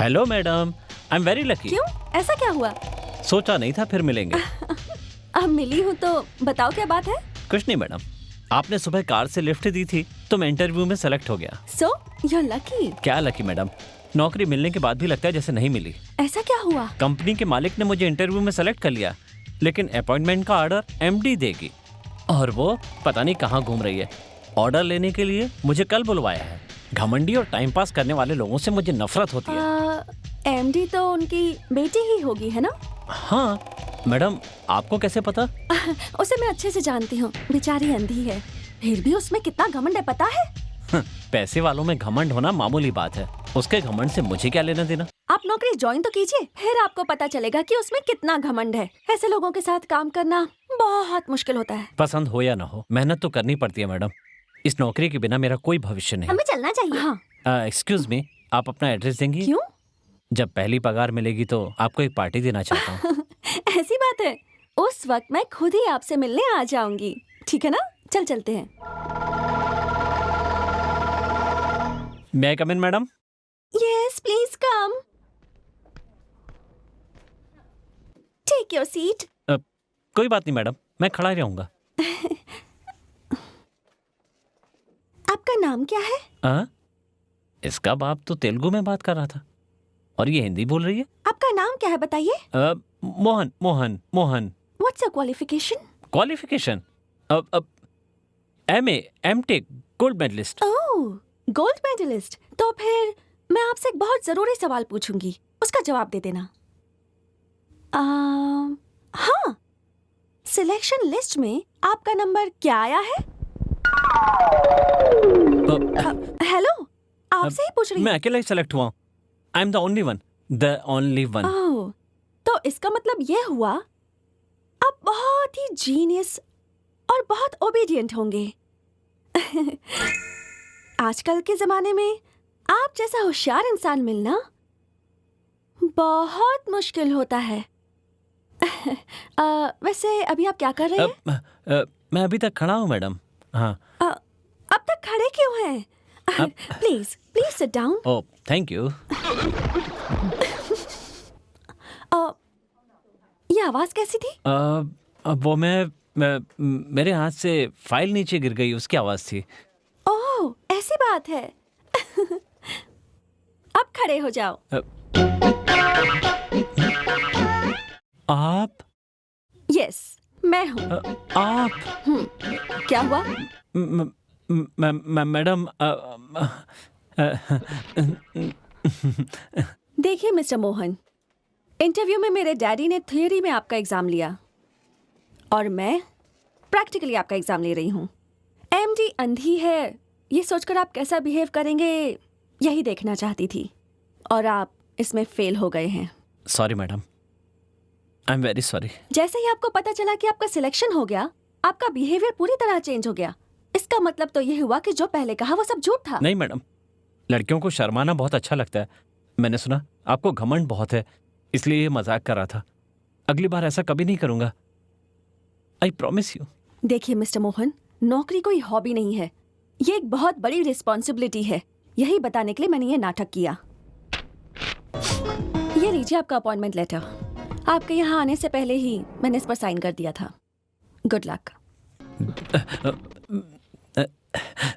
Hello madam, I am very lucky. क्यों, ऐसा क्या हुआ? सोचा नहीं था फिर मिलेंगे। अब मिली हूँ तो बताओ क्या बात है? कुछ नहीं मैडम, आपने सुबह कार से लिफ्ट दी थी तो मैं इंटरव्यू में सेलेक्ट हो गया। So you lucky. क्या लकी मैडम, नौकरी मिलने के बाद भी लगता है जैसे नहीं मिली। ऐसा क्या हुआ? कंपनी के मालिक ने मुझे इंटरव्यू में सेलेक्ट कर लिया, लेकिन अपॉइंटमेंट का ऑर्डर एमडी देगी और वो पता नहीं कहाँ घूम रही है। ऑर्डर लेने के लिए मुझे कल बुलवाया है। घमंडी और टाइम पास करने वाले लोगों से मुझे नफरत होती है। एमडी तो उनकी बेटी ही होगी, है ना? हाँ मैडम, आपको कैसे पता? उसे मैं अच्छे से जानती हूँ, बेचारी अंधी है, फिर भी उसमें कितना घमंड है पता है? पैसे वालों में घमंड होना मामूली बात है, उसके घमंड से मुझे क्या लेना देना। आप नौकरी ज्वाइन तो कीजिए, फिर आपको पता चलेगा कि उसमें कितना घमंड है। ऐसे लोगों के साथ काम करना बहुत मुश्किल होता है। पसंद हो या ना हो, मेहनत तो करनी पड़ती है मैडम। इस नौकरी के बिना मेरा कोई भविष्य नहीं। हमें चलना चाहिए। हाँ। एक्सक्यूज मी, आप अपना एड्रेस देंगी? क्यों? जब पहली पगार मिलेगी तो आपको एक पार्टी देना चाहता हूँ। ऐसी बात है, उस वक्त मैं खुद ही आपसे मिलने आ जाऊंगी, ठीक है ना? चलते हैं। May I come in madam? Yes please come, take your seat. कोई बात नहीं मैडम, मैं खड़ा ही रहूंगा। आपका नाम क्या है? इसका बाप तो तेलुगु में बात कर रहा था और ये हिंदी बोल रही है। आपका नाम क्या है बताइए? Mohan Mohan Mohan. What's your qualification? Qualification MA MTech gold medalist. Oh, gold medalist. तो फिर मैं आपसे एक बहुत जरूरी सवाल पूछूंगी, उसका जवाब दे देना। हाँ, सिलेक्शन लिस्ट में आपका नंबर क्या आया है? हेलो, आपसे ही पूछ रही हूँ। मैं अकेला ही सेलेक्ट हुआ हूँ। I am the only one, the only one. Oh, तो इसका मतलब ये हुआ आप बहुत ही जीनियस और बहुत ओबीडियंट होंगे। आजकल के जमाने में आप जैसा होशियार इंसान मिलना बहुत मुश्किल होता है। वैसे अभी आप क्या कर रहे हैं? मैं अभी तक खड़ा हूँ मैडम। हाँ। अब तक खड़े क्यों हैं? Please please sit down. Oh thank you. ये आवाज कैसी थी? वो मेरे हाथ से फाइल नीचे गिर गई, उसकी आवाज थी। ओह, ऐसी बात है। अब खड़े हो जाओ। आप? यस, मैं हूँ। आप? क्या हुआ? मैडम, देखिए मिस्टर मोहन, इंटरव्यू में मेरे डैडी ने थियोरी में आपका एग्जाम लिया और मैं प्रैक्टिकली आपका एग्जाम ले रही हूँ। एमडी अंधी है, ये सोचकर आप कैसा बिहेव करेंगे यही देखना चाहती थी और आप इसमें फेल हो गए हैं। Sorry madam, I am very sorry. जैसे ही आपको पता चला कि आपका सिलेक्शन हो गया, आपका बिहेवियर पूरी तरह चेंज हो गया। इसका मतलब तो ये हुआ कि जो पहले कहा वो सब झूठ था। नहीं मैडम, लड़कियों को शर्माना बहुत अच्छा लगता है। मैंने सुना आपको घमंड बहुत है, इसलिए ये मजाक कर रहा था। अगली बार ऐसा कभी नहीं करूंगा, आई प्रॉमिस यू। देखिए मिस्टर मोहन, नौकरी कोई हॉबी नहीं है, ये एक बहुत बड़ी रिस्पॉन्सिबिलिटी है। यही बताने के लिए मैंने ये नाटक किया। ये लीजिए आपका अपॉइंटमेंट लेटर। आपके यहाँ आने से पहले ही मैंने इस पर साइन कर दिया था। Good luck.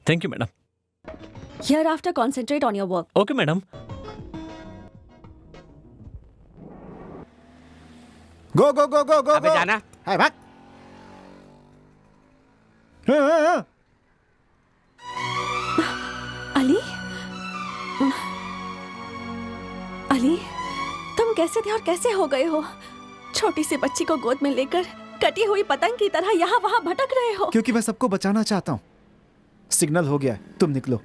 Thank you madam. Hereafter concentrate on your work. Okay madam. Go go go go go. अबे जाना है भाग। हाँ। अली? अली, तुम कैसे थे और कैसे हो गए हो? छोटी सी बच्ची को गोद में लेकर कटी हुई पतंग की तरह यहाँ वहाँ भटक रहे हो। क्योंकि मैं सबको बचाना चाहता हूँ। सिग्नल हो गया है, तुम निकलो।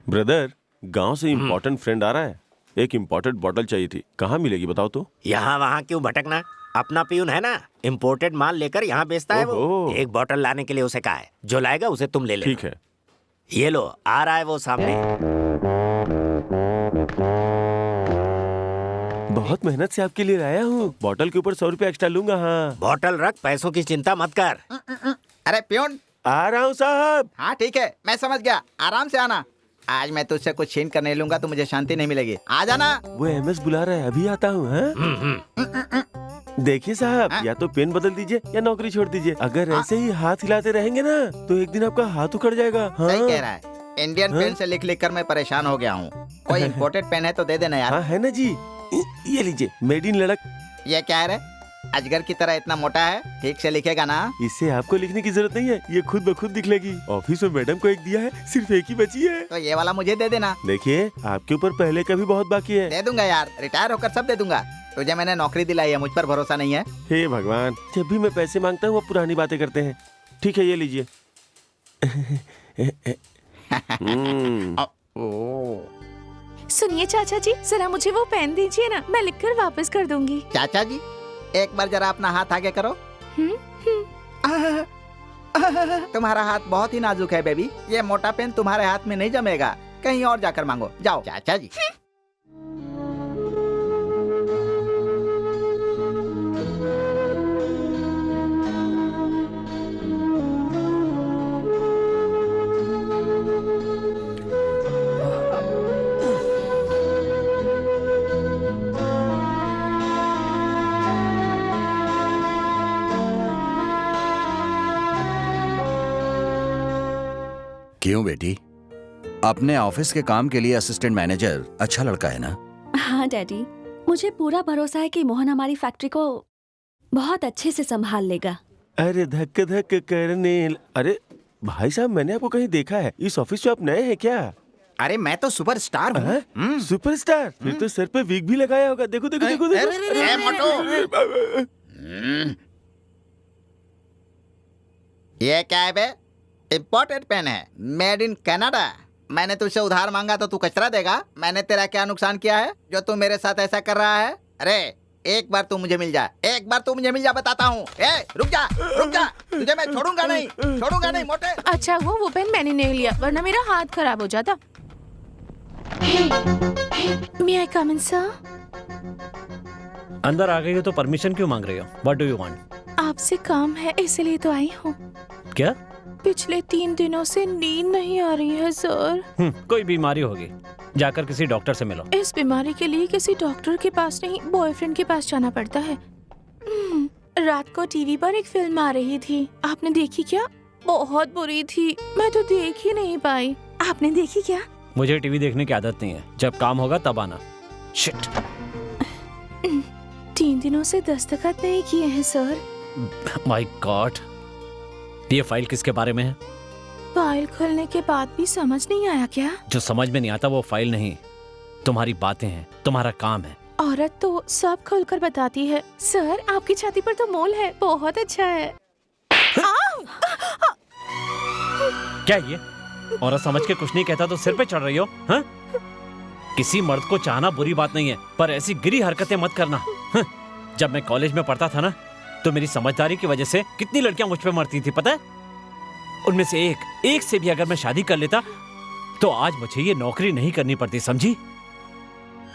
ब्रदर, गांव से इम्पोर्टेंट फ्रेंड आ रहा है, एक इम्पोर्टेंट बॉटल चाहिए थी, कहाँ मिलेगी बताओ तो। यहाँ वहाँ क्यों भटकना, अपना पियून है ना, इम्पोर्टेड माल लेकर यहाँ बेचता है वो। ओहो। एक बोतल लाने के लिए उसे कहा है, जो लाएगा उसे तुम ले लेना। ठीक है। ये लो, आ रहा है वो सामने। बहुत मेहनत से आपके लिए लाया हूँ, बॉटल के ऊपर 100 रुपया एक्स्ट्रा लूंगा। हाँ बोतल रख, पैसों की चिंता मत कर। अरे प्यून, आ रहा हूँ साहब। हाँ ठीक है, मैं समझ गया, आराम से आना। आज मैं तुझसे कुछ छीन कर नहीं लूंगा तो मुझे शांति नहीं मिलेगी। आ जाना। वो एमएस बुला रहा है, अभी आता हूँ। हाँ? देखिए साहब, या तो पेन बदल दीजिए या नौकरी छोड़ दीजिए। अगर ऐसे ही हाथ हिलाते रहेंगे ना तो एक दिन आपका हाथ उखड़ जाएगा। हाँ? सही कह रहा है। इंडियन पेन से लिख लिख कर मैं परेशान हो गया हूँ। कोई इम्पोर्टेड पेन है तो दे देना यार। हाँ है ना जी, ये लीजिए, मेड इन लड़क। ये क्या है रे? अजगर की तरह इतना मोटा है, ठीक से लिखेगा ना? इससे आपको लिखने की जरूरत नहीं है, ये खुद ब खुद दिखलेगी। ऑफिस में मैडम को एक दिया है, सिर्फ एक ही बची है। तो ये वाला मुझे दे देना। देखिए, आपके ऊपर पहले का भी बहुत बाकी है। दे दूंगा यार, रिटायर होकर सब दे दूंगा। तुझे मैंने नौकरी दिलाई है, मुझ पर भरोसा नहीं है? हे भगवान, जब भी मैं पैसे मांगता हूँ वो पुरानी बातें करते हैं। ठीक है, ये लीजिए। सुनिए चाचा जी, जरा मुझे वो पेन दीजिए ना, मैं लिखकर वापस कर दूंगी। चाचा जी, एक बार जरा अपना हाथ आगे करो। तुम्हारा हाथ बहुत ही नाजुक है बेबी, ये मोटा पेन तुम्हारे हाथ में नहीं जमेगा। कहीं और जाकर मांगो, जाओ। चाचा जी। क्यों बेटी, अपने ऑफिस के काम के लिए असिस्टेंट मैनेजर अच्छा लड़का है ना? हाँ डैडी, मुझे पूरा भरोसा है कि मोहन हमारी फैक्ट्री को बहुत अच्छे से संभाल लेगा। अरे धक धक करने अरे भाई साहब, मैंने आपको कहीं देखा है। इस ऑफिस में आप नए हैं क्या? अरे मैं तो सुपरस्टार हूँ। सुपरस्टार? फिर तो सर पे विग भी लगाया होगा। देखो देखो देखो ए, मोटू। ये क्या है बे? इम्पोर्टेड पेन है, मेड इन कनाडा। मैंने तुझसे उधार मांगा तो तू कचरा देगा? मैंने तेरा क्या नुकसान किया है जो तू मेरे साथ ऐसा कर रहा है? अरे एक बार तू मुझे मिल जा, एक बार तू मुझे मिल जा, बताता हूँ। रुक जा, रुक जा, तुझे मैं छोड़ूंगा नहीं, छोड़ूंगा नहीं मोटे। अच्छा हुआ वो पेन मैंने नहीं लिया, वरना मेरा हाथ खराब हो जाता। May I come in, sir? अंदर आ गई हो तो परमिशन क्यों मांग रही हो? What do you want? आपसे काम है इसलिए तो आई हूँ। क्या? पिछले 3 दिनों से नींद नहीं आ रही है सर। कोई बीमारी होगी, जाकर किसी डॉक्टर से मिलो। इस बीमारी के लिए किसी डॉक्टर के पास नहीं, बॉयफ्रेंड के पास जाना पड़ता है। रात को टीवी पर एक फिल्म आ रही थी, आपने देखी क्या? बहुत बुरी थी, मैं तो देख ही नहीं पाई। आपने देखी क्या? मुझे टीवी देखने की आदत नहीं है, जब काम होगा तब आना। शिट। 3 दिनों से दस्तखत नहीं किए हैं सर। माय गॉड, ये फाइल किसके बारे में है? फाइल खोलने के बाद भी समझ नहीं आया क्या? जो समझ में नहीं आता वो फाइल नहीं, तुम्हारी बातें हैं, तुम्हारा काम है। औरत तो सब खोलकर बताती है। सर आपकी छाती पर तो मोल है, बहुत अच्छा है। क्या ये औरत समझ के कुछ नहीं कहता तो सिर पे चढ़ रही हो? हाँ? किसी मर्द को चाहना बुरी बात नहीं है, पर ऐसी गिरी हरकतें मत करना। हाँ? जब मैं कॉलेज में पढ़ता था ना, तो मेरी समझदारी की वजह से कितनी लड़कियां मुझ पे मरती थी पता है? उनमें से एक से भी अगर मैं शादी कर लेता तो आज मुझे ये नौकरी नहीं करनी पड़ती, समझी?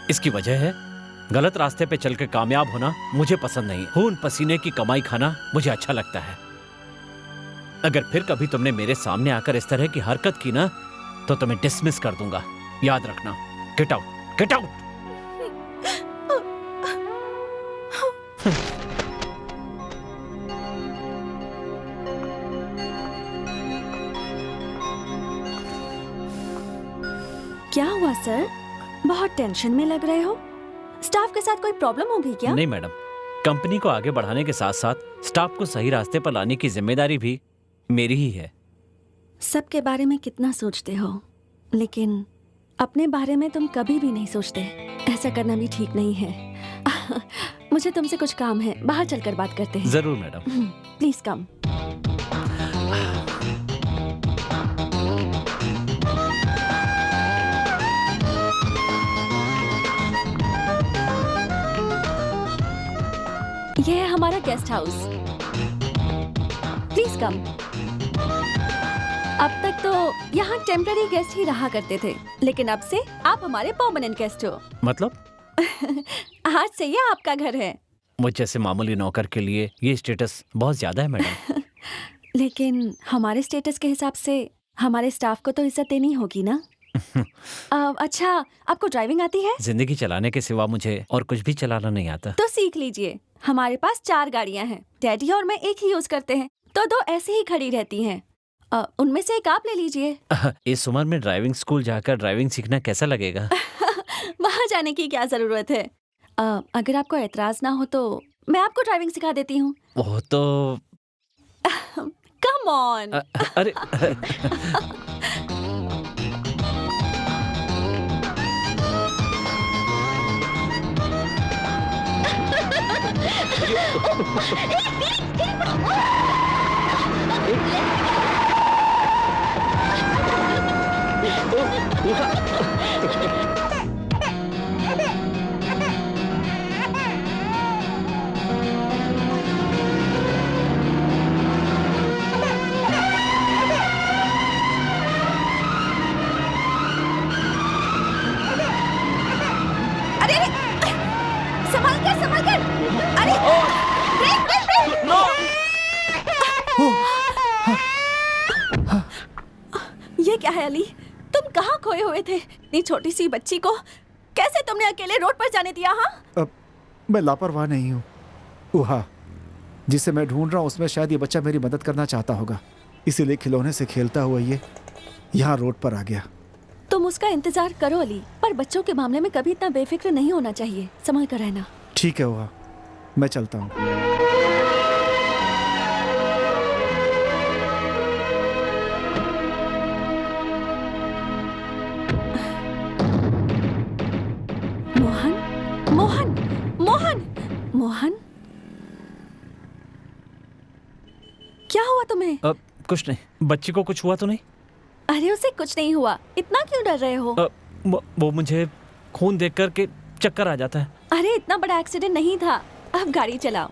इसकी वजह है गलत रास्ते पे चल के कामयाब होना मुझे पसंद नहीं। खून पसीने की कमाई खाना मुझे अच्छा लगता है। अगर फिर कभी तुमने मेरे सामने आकर इस तरह की हरकत की ना तो तुम्हें डिसमिस कर दूंगा, याद रखना। Get out, get out. क्या हुआ सर, बहुत टेंशन में लग रहे हो? स्टाफ के साथ कोई प्रॉब्लम होगी क्या? नहीं मैडम, कंपनी को आगे बढ़ाने के साथ साथ स्टाफ को सही रास्ते पर लाने की जिम्मेदारी भी मेरी ही है। सबके बारे में कितना सोचते हो, लेकिन अपने बारे में तुम कभी भी नहीं सोचते। ऐसा करना भी ठीक नहीं है। मुझे तुमसे कुछ काम है, बाहर चलकर बात करते हैं। जरूर मैडम। Please come. ये है हमारा गेस्ट हाउस, प्लीज कम। अब तक तो यहाँ टेम्पररी गेस्ट ही रहा करते थे, लेकिन अब से आप हमारे परमानेंट गेस्ट हो। मतलब? आज से ये आपका घर है। मुझ जैसे मामूली नौकर के लिए ये स्टेटस बहुत ज्यादा है मैडम। लेकिन हमारे स्टेटस के हिसाब से हमारे स्टाफ को तो इज्जत देनी होगी ना। अच्छा, आपको ड्राइविंग आती है? जिंदगी चलाने के सिवा मुझे और कुछ भी चलाना नहीं आता। तो सीख लीजिए। हमारे पास 4 गाड़ियां हैं। डैडी और मैं एक ही यूज करते हैं, तो 2 ऐसे ही खड़ी रहती हैं। उनमें से एक आप ले लीजिए। इस उम्र में ड्राइविंग स्कूल जाकर ड्राइविंग सीखना कैसा लगेगा? वहाँ जाने की क्या जरूरत है? अगर आपको एतराज ना हो तो मैं आपको ड्राइविंग सिखा देती हूँ। वो तो कम ऑन। अरे अरे अरे, संभल कर। अरे ब्रेक ब्रेक ब्रेक। ये क्या है अली? तुम कहाँ खोए हुए थे? इतनी छोटी सी बच्ची को कैसे तुमने अकेले रोड पर जाने दिया? हाँ, अब मैं लापरवाह नहीं हूँ। उहा, जिसे मैं ढूंढ रहा हूँ उसमें शायद ये बच्चा मेरी मदद करना चाहता होगा, इसीलिए खिलौने से खेलता हुआ ये यहाँ रोड पर आ गया। तुम उसका इंतजार करो अली, पर बच्चों के मामले में कभी इतना बेफिक्र नहीं होना चाहिए। संभल कर रहना। ठीक है उहा, मैं चलता हूँ। मोहन, मोहन, मोहन, मोहन, क्या हुआ तुम्हें? कुछ नहीं। बच्ची को कुछ हुआ तो नहीं? अरे उसे कुछ नहीं हुआ, इतना क्यों डर रहे हो? वो मुझे खून देख कर के चक्कर आ जाता है। अरे इतना बड़ा एक्सीडेंट नहीं था, अब गाड़ी चलाओ।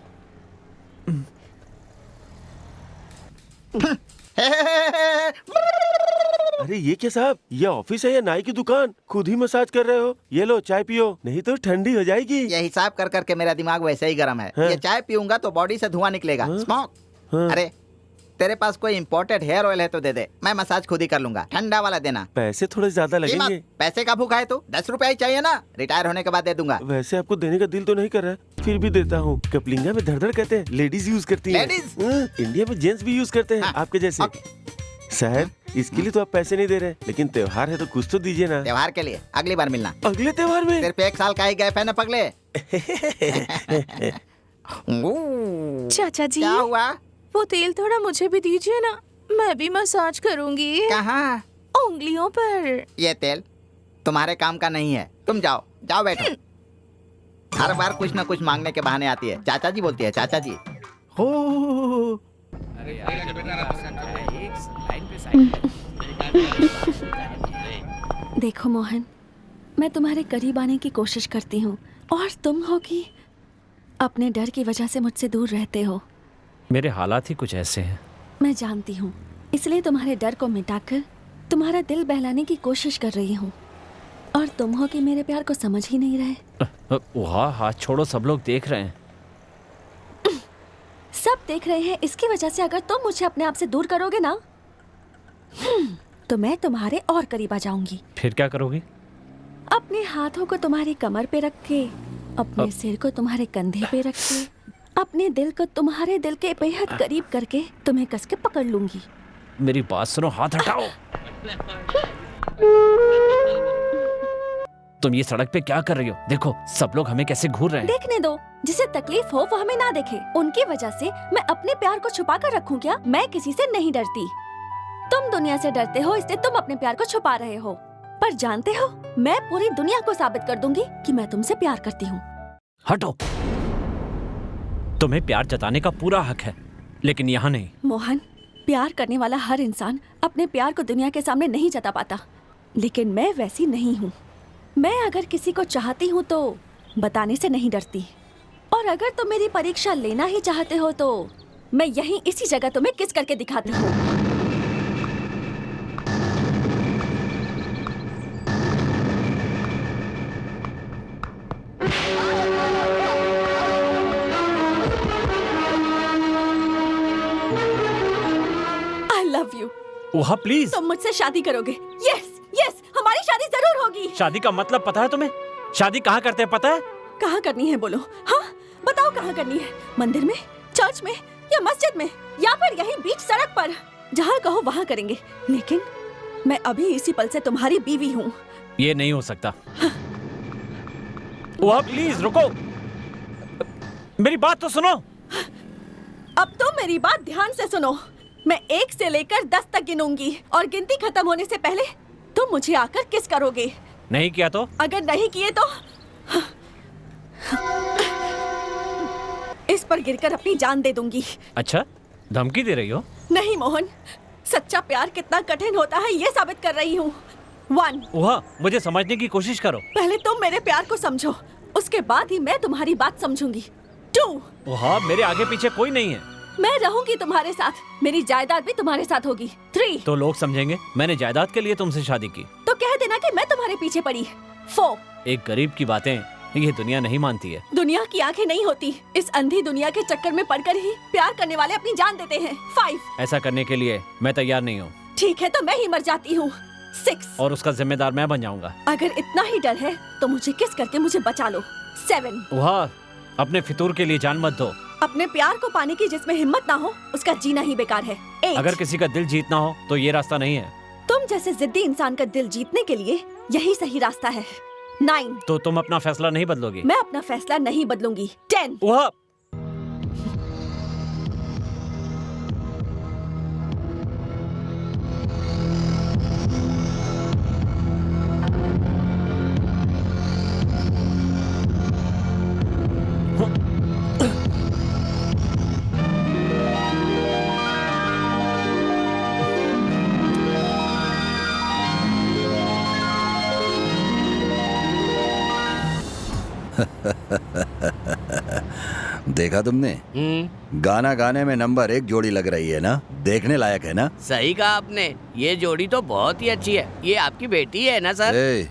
अरे ये क्या साहब, ये ऑफिस है या नाई की दुकान? खुद ही मसाज कर रहे हो? ये लो चाय पियो, नहीं तो ठंडी हो जाएगी। ये हिसाब कर करके मेरा दिमाग वैसे ही गर्म है। हाँ। ये चाय पीऊंगा तो बॉडी से धुआं निकलेगा। हाँ। स्मोक। हाँ। अरे तेरे पास कोई इम्पोर्टेड हेयर ऑयल है तो दे दे, मैं मसाज खुद ही कर लूंगा। ठंडा वाला देना। पैसे थोड़े ज्यादा कीमत, लगेंगे। पैसे का भूखा है तू? 10 रुपया ही चाहिए ना? रिटायर होने के बाद दे दूंगा। वैसे आपको देने का दिल तो नहीं कर रहा है, फिर भी देता हूँ। कपलिंगा में धड़ कहते हैं, लेडीज यूज करती हैं। Ladies? इंडिया में जेंट्स भी यूज करते हैं, हाँ। आपके जैसे। साहब इसके लिए तो आप पैसे नहीं दे रहे, लेकिन त्योहार है तो कुछ तो दीजिए ना। त्योहार के लिए अगली बार मिलना। अगले त्योहार में? सिर्फ 1 साल का ही गैप है ना पगले। चाचा जी, क्या हुआ? वो तेल थोड़ा मुझे भी दीजिए ना, मैं भी मसाज करूंगी। कहाँ? उंगलियों पर। ये तेल तुम्हारे काम का नहीं है, तुम जाओ जाओ बैठो। हर बार कुछ ना कुछ मांगने के बहाने आती है। चाचा जी बोलती है, चाचा जी। हो देखो मोहन, मैं तुम्हारे करीब आने की कोशिश करती हूँ और तुम हो कि अपने डर की वजह से मुझसे दूर रहते हो। मेरे हालात ही कुछ ऐसे हैं। मैं जानती हूँ, इसलिए तुम्हारे डर को मिटाकर तुम्हारा दिल बहलाने की कोशिश कर रही हूँ। और तुम हो कि मेरे प्यार को समझ ही नहीं रहे। वाह, हाथ छोड़ो, सब लोग देख रहे हैं। सब देख रहे हैं, इसकी वजह से अगर तुम मुझे अपने आप से दूर करोगे ना, तो मैं तुम्हारे और करीब आ जाऊंगी। फिर क्या करोगी? अपने हाथों को तुम्हारी कमर पे रख के, अपने सिर को तुम्हारे कंधे पे रख के, अपने दिल को तुम्हारे दिल के बेहद करीब करके तुम्हें कस के पकड़ लूंगी। मेरी बात सुनो, हाथ हटाओ। तुम ये सड़क पे क्या कर रही हो? देखो सब लोग हमें कैसे घूर रहे हैं। देखने दो, जिसे तकलीफ हो वो हमें ना देखे। उनकी वजह से मैं अपने प्यार को छुपा कर रखूं क्या? मैं किसी से नहीं डरती। तुम दुनिया से डरते हो, इसलिए तुम अपने प्यार को छुपा रहे हो। पर जानते हो, मैं पूरी दुनिया को साबित कर दूंगी कि मैं तुमसे प्यार करती हूँ। हटो। तुम्हें प्यार जताने का पूरा हक है, लेकिन यहाँ नहीं। मोहन, प्यार करने वाला हर इंसान अपने प्यार को दुनिया के सामने नहीं जता पाता, लेकिन मैं वैसी नहीं हूँ। मैं अगर किसी को चाहती हूँ तो बताने से नहीं डरती। और अगर तुम मेरी परीक्षा लेना ही चाहते हो तो मैं यहीं इसी जगह तुम्हें किस करके दिखाती हूँ। I love you। ओहा प्लीज। तुम मुझसे शादी करोगे? यस यस, हमारी शादी का मतलब पता है तुम्हें? शादी कहाँ करते हैं पता है? कहाँ करनी है बोलो? हाँ बताओ कहाँ करनी है? मंदिर में, चर्च में या मस्जिद में या फिर यहीं बीच सड़क पर? जहाँ कहो वहाँ करेंगे, लेकिन मैं अभी इसी पल से तुम्हारी बीवी हूँ। ये नहीं हो सकता। वह प्लीज रुको, मेरी बात तो सुनो। अब तुम मेरी बात ध्यान से सुनो। मैं 1 से लेकर 10 तक गिनूंगी और गिनती खत्म होने से पहले तुम मुझे आकर किस करोगे। नहीं किया तो? अगर नहीं किए तो इस पर गिरकर अपनी जान दे दूंगी। अच्छा, धमकी दे रही हो? नहीं मोहन, सच्चा प्यार कितना कठिन होता है ये साबित कर रही हूँ। 1, वह मुझे समझने की कोशिश करो। पहले तुम मेरे प्यार को समझो, उसके बाद ही मैं तुम्हारी बात समझूंगी। 2, वह मेरे आगे पीछे कोई नहीं है। मैं रहूंगी तुम्हारे साथ, मेरी जायदाद भी तुम्हारे साथ होगी। 3, तो लोग समझेंगे मैंने जायदाद के लिए तुमसे शादी की। तो कह देना कि मैं तुम्हारे पीछे पड़ी। 4, एक गरीब की बातें ये दुनिया नहीं मानती है। दुनिया की आंखें नहीं होती, इस अंधी दुनिया के चक्कर में पड़कर ही प्यार करने वाले अपनी जान देते हैं। 5, ऐसा करने के लिए मैं तैयार नहीं हूँ। ठीक है तो मैं ही मर जाती हूँ। 6, और उसका जिम्मेदार मैं बन जाऊंगा। अगर इतना ही डर है तो मुझे किस करके मुझे बचा लो। 7, वह अपने फितूर के लिए जान मत दो। अपने प्यार को पाने की जिसमें हिम्मत ना हो उसका जीना ही बेकार है। 8, अगर किसी का दिल जीतना हो तो ये रास्ता नहीं है। तुम जैसे जिद्दी इंसान का दिल जीतने के लिए यही सही रास्ता है। 9, तो तुम अपना फैसला नहीं बदलोगी? मैं अपना फैसला नहीं बदलूंगी। 10, वह देखा तुमने? गाना गाने में नंबर 1 जोड़ी लग रही है ना? देखने लायक है ना? सही कहा आपने, ये जोड़ी तो बहुत ही अच्छी है। ये आपकी बेटी है ना सर?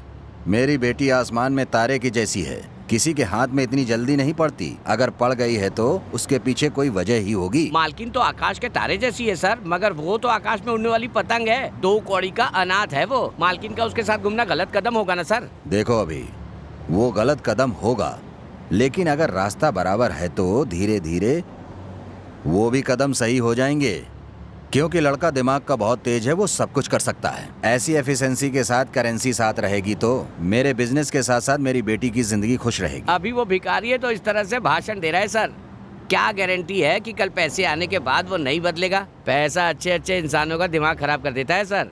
मेरी बेटी आसमान में तारे की जैसी है, किसी के हाथ में इतनी जल्दी नहीं पड़ती। अगर पड़ गई है तो उसके पीछे कोई वजह ही होगी। मालकिन तो आकाश के तारे जैसी है सर, मगर वो तो आकाश में उड़ने वाली पतंग है। 2 कौड़ी का अनाथ है वो। मालकिन का उसके साथ घूमना गलत कदम होगा ना सर? देखो अभी वो गलत कदम होगा, लेकिन अगर रास्ता बराबर है तो धीरे धीरे वो भी कदम सही हो जाएंगे। क्योंकि लड़का दिमाग का बहुत तेज है, वो सब कुछ कर सकता है। ऐसी एफिशिएंसी के साथ करेंसी साथ रहेगी तो मेरे बिजनेस के साथ साथ मेरी बेटी की जिंदगी खुश रहेगी। अभी वो भिखारी है तो इस तरह से भाषण दे रहा है सर। क्या गारंटी है कि कल पैसे आने के बाद वो नहीं बदलेगा? पैसा अच्छे अच्छे इंसानों का दिमाग खराब कर देता है सर।